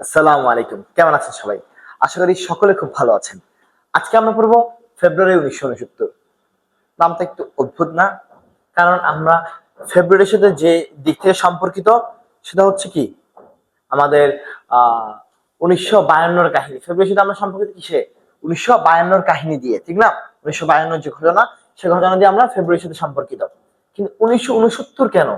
আসসালামু আলাইকুম, কেমন আছেন সবাই? আশা করি সকলে খুব ভালো আছেন। আজকে আমরা পড়বো ফেব্রুয়ারি 1969। নামটা একটু অদ্ভুত না? কারণ আমরা ফেব্রুয়ারির সাথে যে দিক থেকে সম্পর্কিত সেটা হচ্ছে কি আমাদের আহ 1952 কাহিনী। ফেব্রুয়ারির সাথে আমরা সম্পর্কিত কিসে? 1952 কাহিনী দিয়ে, ঠিক না? 1952 যে ঘটনা, সে ঘটনা দিয়ে আমরা ফেব্রুয়ারির সাথে সম্পর্কিত। কিন্তু 1969 কেন?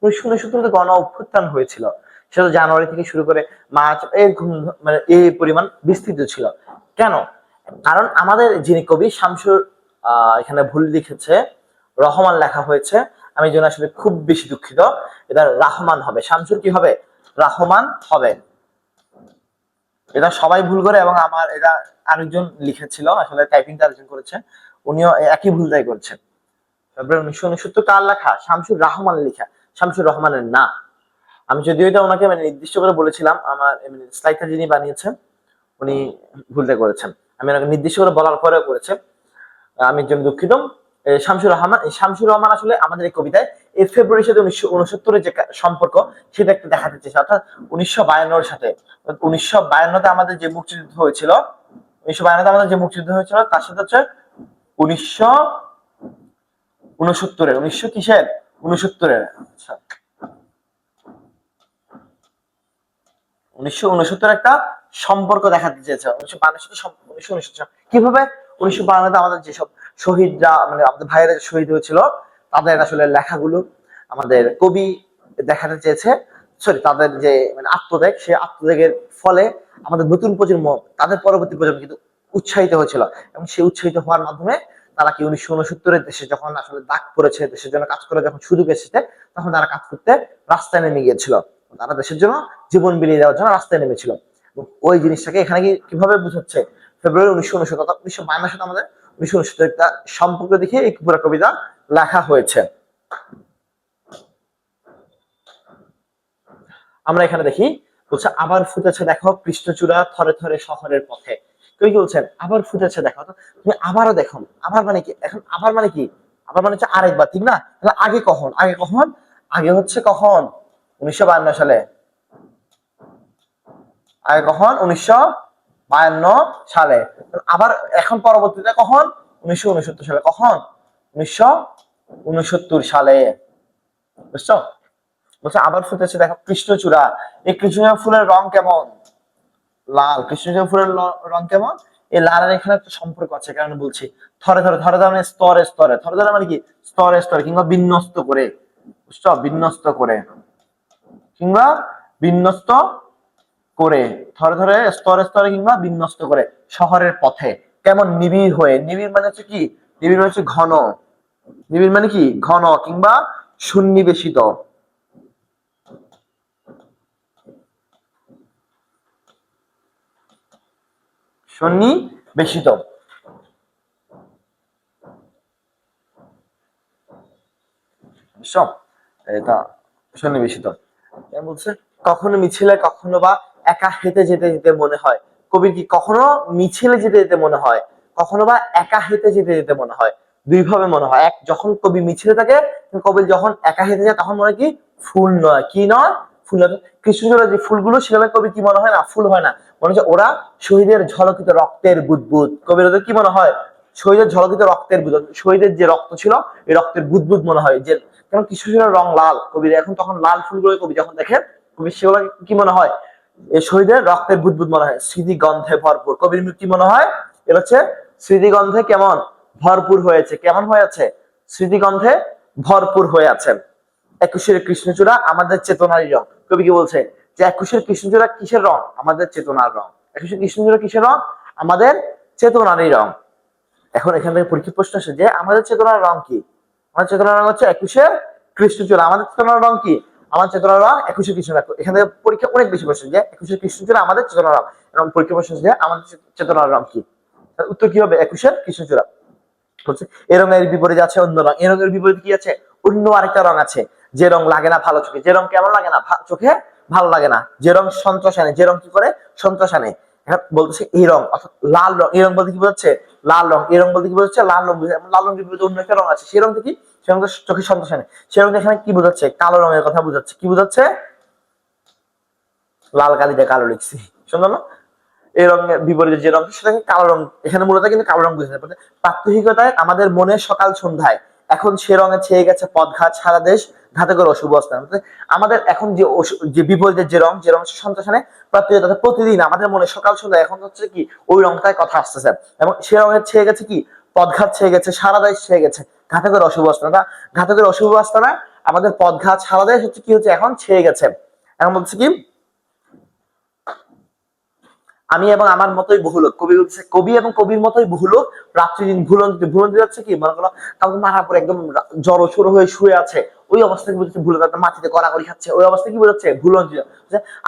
1969 গণ অভ্যুত্থান হয়েছিল। সেটা জানুয়ারি থেকে শুরু করে মার্চ এরকম, মানে এই পরিমাণ বিস্তৃত ছিল। কেন? কারণ আমাদের যিনি কবি শামসুর, এখানে ভুল লিখেছে, রহমান লেখা হয়েছে। আমি এই জন্য আসলে খুব বেশি দুঃখিত। এটা রাহমান হবে, শামসুর কি হবে? রাহমান হবে। এটা সবাই ভুল করে, এবং আমার এটা আরেকজন লিখেছিল, আসলে টাইপিংটা আরেকজন করেছে, উনিও একই ভুলটাই করছেন। ফেব্রুয়ারি 1969 কার লেখা? শামসুর রহমানের লেখা, শামসুর রহমানের না। আমি যদিও এটা ওনাকে মানে নির্দিষ্ট করে বলেছিলাম, আমার স্লাইডটা যিনি বানিয়েছেন উনি ভুলটা করেছেন। আমি ওনাকে নির্দিষ্ট করে বলার পরেও করেছে, আমি এর জন্য দুঃখিত। শামসুর রহমান আসলে আমাদের এই কবিতায় এই ফেব্রুয়ারির সাথে 1969 যে সম্পর্ক, সেটা একটু দেখাতে চেয়েছে, অর্থাৎ 1952 সাথে। 1952 আমাদের যে মুক্তিযুদ্ধ হয়েছিল, 1952 আমাদের যে মুক্তিযুদ্ধ হয়েছিল তার সাথে হচ্ছে 1969 1900 কিসের? 69 আচ্ছা, 1969 একটা সম্পর্ক দেখাতে চেয়েছে। 1952 সাথে 1969 কিভাবে? 1952 আমাদের যেসব শহীদরা, মানে আমাদের ভাইয়েরা শহীদ হয়েছিল, তাদের আসলে লেখাগুলো আমাদের কবি দেখাতে চেয়েছে। সরি, তাদের যে মানে আত্মত্যাগ, সেই আত্মত্যাগের ফলে আমাদের নতুন প্রজন্ম, তাদের পরবর্তী প্রজন্ম কিন্তু উৎসাহিত হয়েছিল, এবং সেই উৎসাহিত হওয়ার মাধ্যমে তারা কি 1969 দেশে যখন আসলে দাগ পড়েছে, দেশের জন্য কাজ করে যখন সুযোগ এসেছে, তখন তারা কাজ করতে রাস্তায় নেমে গিয়েছিল। তারা দেশের জন্য জীবন বিলিয়ে দেওয়ার জন্য রাস্তায় নেমেছিল। ওই জিনিসটাকে এখানে কিভাবে বুঝাচ্ছে? ফেব্রুয়ারি 1969, অর্থাৎ 1952 সাথে আমাদের 1969 একটা সম্পর্ক দেখিয়ে এই পুরো কবিতা লেখা হয়েছে। আমরা এখানে দেখি, বলছে আবার ফুটেছে দেখো কৃষ্ণচূড়া থরে থরে শহরের পথে। কবি কি বলছেন? আবার ফুটেছে দেখো, তুমি আবারও দেখো। আবার মানে কি? এখন আবার মানে কি? আবার মানে হচ্ছে আরেকবার, ঠিক না? তাহলে আগে কখন? আগে কখন? আগে হচ্ছে কখন? 1952 সালে। আগে কখন? 1952 সালে। আবার এখন পরবর্তীতে কখন? 1969 সালে। কখন? 1969 সালে। বুঝছো? বলছে আবার ফুটেছে দেখো কৃষ্ণচূড়া। এই কৃষ্ণচূড়া ফুলের রং কেমন? লাল। কৃষ্ণচূড়া ফুলের রং কেমন? এই লালের এখানে একটা সম্পর্ক আছে, কারণ বলছি থরে থরে, থরে থরে মানে স্তরে স্তরে, থরে থরে মানে কি? স্তরে স্তরে, কিংবা বিন্যস্ত করে। বুঝছো? বিন্যস্ত করে, কিংবা বিন্যস্ত করে, ধরে ধরে স্তরে স্তরে, কিংবা বিন্যস্ত করে শহরের পথে। কেমন? নিবিড় হয়ে। নিবিড় মানে হচ্ছে কি? নিবিড় মানে হচ্ছে ঘন। নিবিড় মানে কি? ঘন, কিংবা সন্নিবেশিত। সন্নিবেশিত, বুঝছো? এটা সন্নিবেশিত। বলছে কখনো মিছিলে, কখনো বা একা হেঁটে যেতে যেতে মনে হয়। কবির কি কখনো মিছিলে যেতে যেতে মনে হয়, কখনো বা একা হেঁটে যেতে যেতে মনে হয়। দুই ভাবে মনে হয়। এক, যখন কবি মিছিলে থাকে, কবি যখন একা হেঁটে যায়, তখন মনে হয় কি? ফুল নয়, কি নয়? ফুল নয়। কৃষ্ণচূড়া যে ফুলগুলো, সেগুলো কবি কি মনে হয় না? ফুল হয় না, মনে হচ্ছে ওরা শহীদের ঝলকিত রক্তের বুদবুদ। কবির ওদের কি মনে হয়? শহীদের ঝলকিত রক্তের বুদবুদ, শহীদের যে রক্ত ছিল, এই রক্তের বুদবুদ মনে হয়। যে যেমন কৃষ্ণচূড়ার রং লাল, কবির এখন তখন লাল ফুলগুলো কবি যখন দেখেন, কবি সেগুলো কি মনে হয়? এই শহীদের রক্তের বুদবুদ মনে হয়। স্মৃতিগন্ধে ভরপুর, কবির কি মনে হয়? এটা হচ্ছে স্মৃতিগন্ধে কেমন? ভরপুর হয়েছে। কেমন হয়ে আছে? স্মৃতিগন্ধে ভরপুর হয়ে আছেন। একুশের কৃষ্ণচূড়া আমাদের চেতনারই রং। কবি কি বলছে? যে একুশের কৃষ্ণচূড়া কিসের রং? আমাদের চেতনার রং। একুশের কৃষ্ণচূড়া কিসের রং? আমাদের চেতনারই রং। এখন এখান থেকে পরীক্ষা প্রশ্ন আসে যে আমাদের চেতনার রং কি? আমাদের চেতনার রং হচ্ছে একুশের কৃষ্ণচূড়া। আমাদের চেতনার রং কি? আমার চেতনার রং একুশের কৃষ্ণচূড়া। এখান থেকে পরীক্ষা অনেক বেশি প্রশ্ন যে একুশের কৃষ্ণচূড়া আমাদের চেতনার রং, এবং পরীক্ষা প্রশ্ন যে আমাদের চেতনার রং কি? উত্তর কি হবে? একুশের কৃষ্ণচূড়া। বলছে এ রঙের বিপরীতে আছে অন্য রং। এ রঙের বিপরীতে কি আছে? অন্য আরেকটা রং আছে, যে রং লাগে না ভালো চোখে। যে রং কেমন লাগে না? চোখে ভালো লাগে না। যে রং সন্ত্রাস আনে। যে রং কি করে? সন্ত্রাস আনে। এখন বলতেছে এই রং, অর্থাৎ লাল রং। এই রং বলতে কি বোঝাচ্ছে? লাল রং। এই রং বলতে কি বোঝাচ্ছে? লাল রং বোঝাচ্ছে। লাল রঙের বিপরীতে অন্য একটা রং আছে, সেই রংটা কি? সে রংটা চোখে সন্ত্রাস আনে। সে রং এখানে কি বোঝাচ্ছে? কালো রঙের কথা বোঝাচ্ছে। কি বোঝাচ্ছে? লাল কালি দিয়ে কালো লিখছি, সুন্দর না? এই রঙের বিপরীতে যে রং সেটাকে কালো রং, এখানে মূলত কিন্তু কালো রং বুঝতে পারে। প্রাত্যহিকতায় আমাদের মনে সকাল সন্ধ্যায় এখন সে রঙে ছেয়ে গেছে পদঘাত সারা দেশ, ঘাতকের অশুভ অবস্থা। আমাদের এখন যে বিপরীতের যে রং সন্তোষণে প্রাত্যহিকতা প্রতিদিন আমাদের মনে সকাল সন্ধ্যায় এখন হচ্ছে কি ওই রংটাই কথা আসতেছে, এবং সে রঙের ছেয়ে গেছে কি পদঘাত ছেয়ে গেছে, সারা দেশ ছেয়ে গেছে ঘাতকের অশুভ অবস্থা। ঘাতকের অশুভ অবস্থা না, আমাদের পদঘাত সারা দেশ হচ্ছে কি হচ্ছে এখন ছেয়ে গেছে। এখন বলছে কি আমি এবং আমার মতোই বহু লোক, কবি বলছে কবি এবং কবির মতোই বহু লোক রাত্রি দিন ভুলন্তি। ভুলন্তি যাচ্ছে কি মনে করো কাউকে মারার পরে একদম জড়ো সড়ো হয়ে শুয়ে আছে, ওই অবস্থায় বুঝছে ভুল, মাটিতে কড়াকড়ি খাচ্ছে, ওই অবস্থায় কি বোঝাচ্ছে ভুলন্তিত।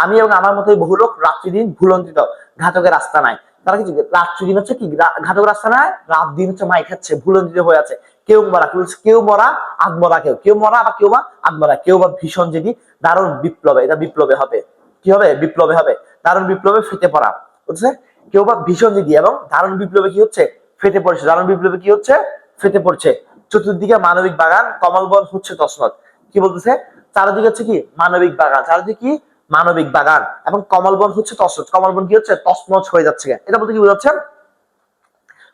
আমি এবং আমার মতোই বহু লোক রাত্রি দিন ভুলন্তিত, ঘাতকের রাস্তা নাই। তারা কি রাত্রি দিন হচ্ছে কি ঘাতকের রাস্তা নাই, রাত দিন হচ্ছে মাই খাচ্ছে, ভুলন্তিত হয়ে আছে। কেউ মরা, কেউ মরা আত্মরা, কেউ মরা আবার কেউ বা আত্মরা, কেউ বা ভীষণ যদি দারুণ বিপ্লবে, এটা বিপ্লবে হবে, কি হবে বিপ্লবে হবে, দারুণ বিপ্লবে ফেটে পড়া, বুঝছে? কেউ বা ভীষণ জিদি এবং দারুণ বিপ্লবে কি হচ্ছে ফেটে পড়ছে, দারুণ বিপ্লবে কি হচ্ছে ফেটে পড়ছে। চতুর্দিকে মানবিক বাগান, কমলবন হচ্ছে তছনছ। কি বলতেছে? চারিদিকে হচ্ছে কি মানবিক বাগান, চারিদিকে কি মানবিক বাগান এবং কমলবন হচ্ছে তছনছ। কমলবন কি হচ্ছে তছনছ হয়ে যাচ্ছে, এটা বলতে কি বোঝাচ্ছে?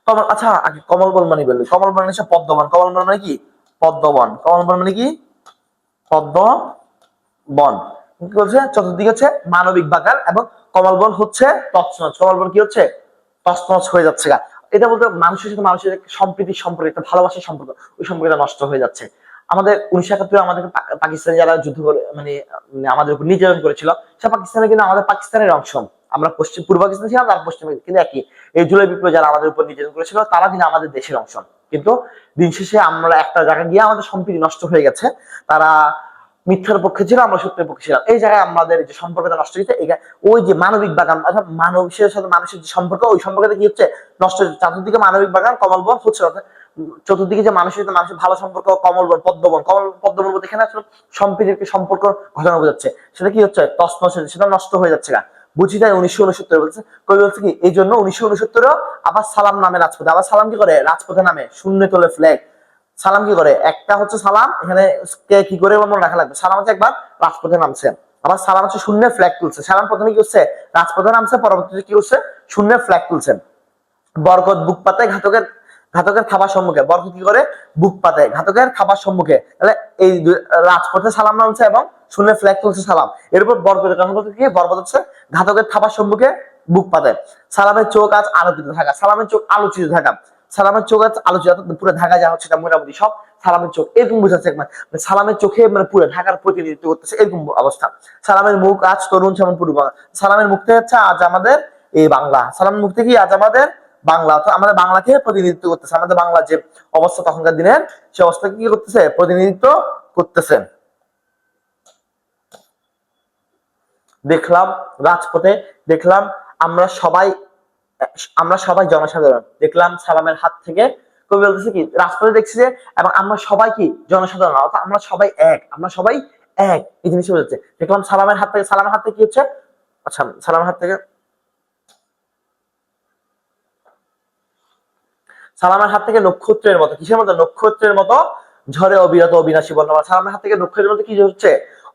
কমল, আচ্ছা আগে কমলবন মানে বললি, কমলবন মানে পদ্মবন, কমলবন মানে কি পদ্মবন, কমলবন মানে কি পদ্মবন। কি বলছে? চতুর্দিকে হচ্ছে মানবিক বাগান এবং কমলবন হচ্ছে তছনছ। কমলবন কি হচ্ছে তছনছ হয়ে যাচ্ছে। এটা বলতে মানুষের সাথে মানুষের সম্প্রীতির সম্পর্ক, একটা ভালোবাসার সম্পর্ক, ওই সম্পর্কটা নষ্ট হয়ে যাচ্ছে। আমাদের 1971 আমাদের পাকিস্তানে যারা যুদ্ধ করে মানে আমাদের উপর নির্যাতন করেছিল, সে পাকিস্তানে কিন্তু আমাদের পাকিস্তানের অংশ, আমরা পূর্ব পাকিস্তান ছিলাম, তার পশ্চিমে কিন্তু একই। এই জুলাই বিপ্লব যারা আমাদের উপর নির্যাতন করেছিল তারা কিন্তু আমাদের দেশের অংশ, কিন্তু দিন শেষে আমরা একটা জায়গায় গিয়ে আমাদের সম্প্রীতি নষ্ট হয়ে গেছে। তারা মিথ্যার পক্ষে ছিল, আমরা সত্যের পক্ষে ছিলাম, এই জায়গায় আমাদের যে সম্পর্কটা নষ্ট হয়েছে। ওই যে মানবিক বাগান অর্থাৎ মানুষের সাথে মানুষের যে সম্পর্ক, ওই সম্পর্কটা কি হচ্ছে নষ্ট হচ্ছে। চাতুর্দিকে মানবিক বাগান কমলবন হচ্ছে, চতুর্দিকে যে মানুষের সাথে মানুষের ভালো সম্পর্ক কমলবন পদ্মবন, পদ্মবন বলতে এখানে আসলে সম্প্রীতির সম্পর্ক ঘটনা বোঝাচ্ছে, সেটা কি হচ্ছে তছনছ, সেটা নষ্ট হয়ে যাচ্ছে। বুঝি তাই 1969 বলছে, কবি বলছে কি এই জন্য 1969 আবার সালাম নামে রাজপথে, আবার সালাম কি করে রাজপথে নামে, শূন্য তোলে ফ্ল্যাগ। সালাম কি করে, একটা হচ্ছে সালাম, এখানে কি করে মনে রাখা লাগবে, সালাম হচ্ছে একবার রাজপথে নামছে, আবার সালাম হচ্ছে শূন্য ফ্ল্যাগ তুলছে। সালাম প্রথমে কি হচ্ছে রাজপথে নামছে, পরবর্তীতে কি হচ্ছে শূন্য ফ্ল্যাগ তুলছেন। বরকত বুক পাতে ঘাতকের ঘাতকের খাবার সম্মুখে, বরকত কি করে বুক পাতে ঘাতকের খাবার সম্মুখে। তাহলে এই রাজপথে সালাম নামছে এবং শূন্য ফ্ল্যাগ তুলছে সালাম, এর উপর বরকতের কথা বলতে কি বরকত হচ্ছে ঘাতকের খাবার সম্মুখে বুক পাতে। সালামের চোখ আজ আলোকিত থাকা, সালামের চোখ আলোচিত থাকা, সালামের চোখ আজ আলোচিত, পুরো ঢাকা যা হচ্ছে মোটামুটি সব সালামের চোখ, এরকম বোঝাচ্ছে মানে সালামের চোখে মানে পুরো ঢাকার প্রতিনিধিত্ব করতেছে, এরকম অবস্থা। সালামের মুখ আজ তরুণ যেমন পূর্ব, সালামের মুখতে হচ্ছে আজ আমাদের এই বাংলা, সালামের মুখ থেকে আজ আমাদের বাংলা, তো আমাদের বাংলাকে প্রতিনিধিত্ব করতেছে, আমাদের বাংলা যে অবস্থা তখনকার দিনের সে অবস্থাকে কি করতেছে প্রতিনিধিত্ব করতেছে। দেখলাম রাজপথে, দেখলাম আমরা সবাই জনসাধারণ, দেখলাম সালামের হাত থেকে, কবি বলতেছে কি রাজপথে দেখছি যে এবং আমরা সবাই কি জনসাধারণ, অর্থাৎ আমরা সবাই এক, আমরা সবাই এক, এই জিনিসটা বোঝাচ্ছে। দেখলাম সালামের হাত থেকে, সালামের হাত থেকে কি হচ্ছে, আচ্ছা সালামের হাত থেকে, সালামের হাত থেকে নক্ষত্রের মতো, কিসের মতো নক্ষত্রের মতো ঝরে অবিরত অবিনাশী বর্ণমালা। সালামের হাত থেকে নক্ষত্রের মতো কি হচ্ছে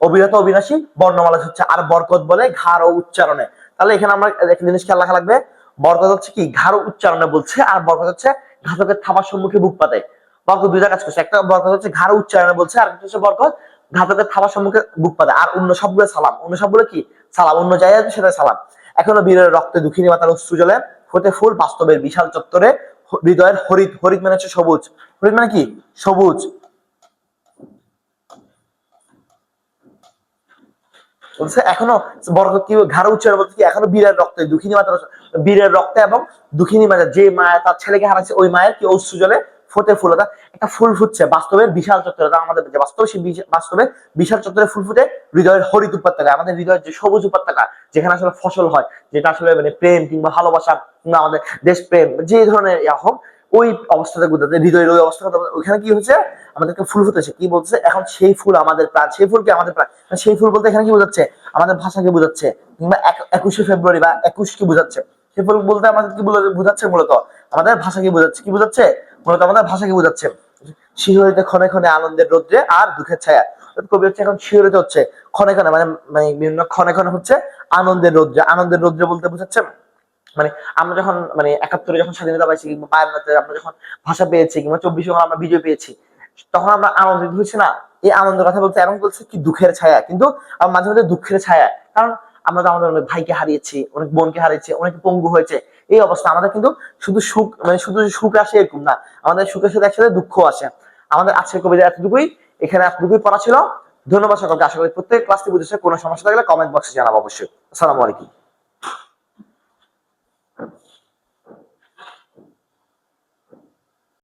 অবিরত অবিনাশী বর্ণমালা হচ্ছে। আর বরকত বলে ঘাড় ও উচ্চারণে, তাহলে এখানে আমরা একটা জিনিস খেয়াল রাখা লাগবে, বরকত হচ্ছে কি ঘাড় উচ্চারণে বলছে, আর বরকত হচ্ছে ঘাতকের থাবার সম্মুখে বুক পাতে। বরকত দুইটা কাজ করছে, একটা বরকত হচ্ছে ঘাড় উচ্চারণে বলছে, আর একটা হচ্ছে বরকত ঘাতকের থাবার সম্মুখে বুক পাতে। আর অন্য সবগুলো সালাম, অন্য সবগুলো কি সালাম, অন্য জায়গায় সেটা সালাম। এখনো বীরের রক্তে দুঃখিনী মাতার অশ্রু জলে, ফোটে ফুল বাস্তবের বিশাল চত্বরে, হৃদয়ের হরিত, হরিত মানে হচ্ছে সবুজ, হরিত মানে কি সবুজ, বলছে এখনো বরকত কি ঘাড় উচ্চারণ বলতে কি এখনো বীরের রক্তে দুঃখিনী মাতার, বীরের রক্তে এবং দুঃখিনী মাতা যে মায়া তার ছেলেকে হারাচ্ছে, ওই মায়ের কি অশ্রু জলে ফোটে ফুল, একটা ফুল ফুটছে বাস্তবের বিশাল চত্বরে, আমাদের যে বাস্তবে সেই বাস্তবে বিশাল চত্বরে ফুল ফুটে হৃদয়ের হরিত উপত্যকা, আমাদের হৃদয়ের যে সবুজ উপত্যকা, যেখানে আসলে ফসল হয়, যেটা আসলে মানে প্রেম কিংবা ভালোবাসা কিংবা আমাদের দেশ প্রেম যে ধরনের হোক, ওই অবস্থাটা বুঝতে হৃদয়ের ওই অবস্থা, ওইখানে কি হচ্ছে আমাদেরকে ফুল ফুটেছে। কি বলছে এখন সেই ফুল আমাদের প্রাণ, সেই ফুল কি আমাদের প্রাণ, সেই ফুল বলতে এখানে কি বোঝাচ্ছে আমাদের ভাষাকে বোঝাচ্ছে, কিংবা 21শে ফেব্রুয়ারি বা 21 কি বোঝাচ্ছে, সেই ফুল বলতে আমাদের কি বোঝাচ্ছে মূলত আমাদের ভাষাকে বোঝাচ্ছে, কি বোঝাচ্ছে মূলত আমাদের ভাষাকে বোঝাচ্ছে। শিহরিতে ক্ষণে ক্ষণে আনন্দের রৌদ্রে আর দুঃখের ছায়া, কবি হচ্ছে এখন শিহরিত হচ্ছে ক্ষণে ক্ষণে, মানে মানে বিভিন্ন ক্ষণে ক্ষণে হচ্ছে আনন্দের রৌদ্রে। আনন্দের রৌদ্রে বলতে বোঝাচ্ছে মানে আমরা যখন মানে ৭১ যখন স্বাধীনতা পাইছি, কিংবা ৫২-তে আমরা যখন ভাষা পেয়েছি, কিংবা ২৪ যখন আমরা বিজয় পেয়েছি, তখন আমরা আনন্দিত হয়েছি না? এই আনন্দের কথা বলতে এখন বলছে কি দুঃখের ছায়া, কিন্তু আমার মাঝে মাঝে দুঃখের ছায়া। কারণ আমরা তো আমাদের অনেক ভাইকে হারিয়েছি, অনেক বোনকে হারিয়েছি, অনেক পঙ্গু হয়েছে। এই অবস্থা আমাদের কিন্তু শুধু সুখ, মানে শুধু সুখ আসে এরকম না, আমাদের সুখের সাথে একসাথে দুঃখ আসে। আমাদের আজকের কবিতা এতটুকুই, এখানে এতটুকুই পড়া ছিল। ধন্যবাদ সকলকে। আশা করি প্রত্যেক ক্লাসটি বুঝেছে। কোনো সমস্যা থাকলে কমেন্ট বক্সে জানাবো অবশ্যই। আসসালামু আলাইকুম।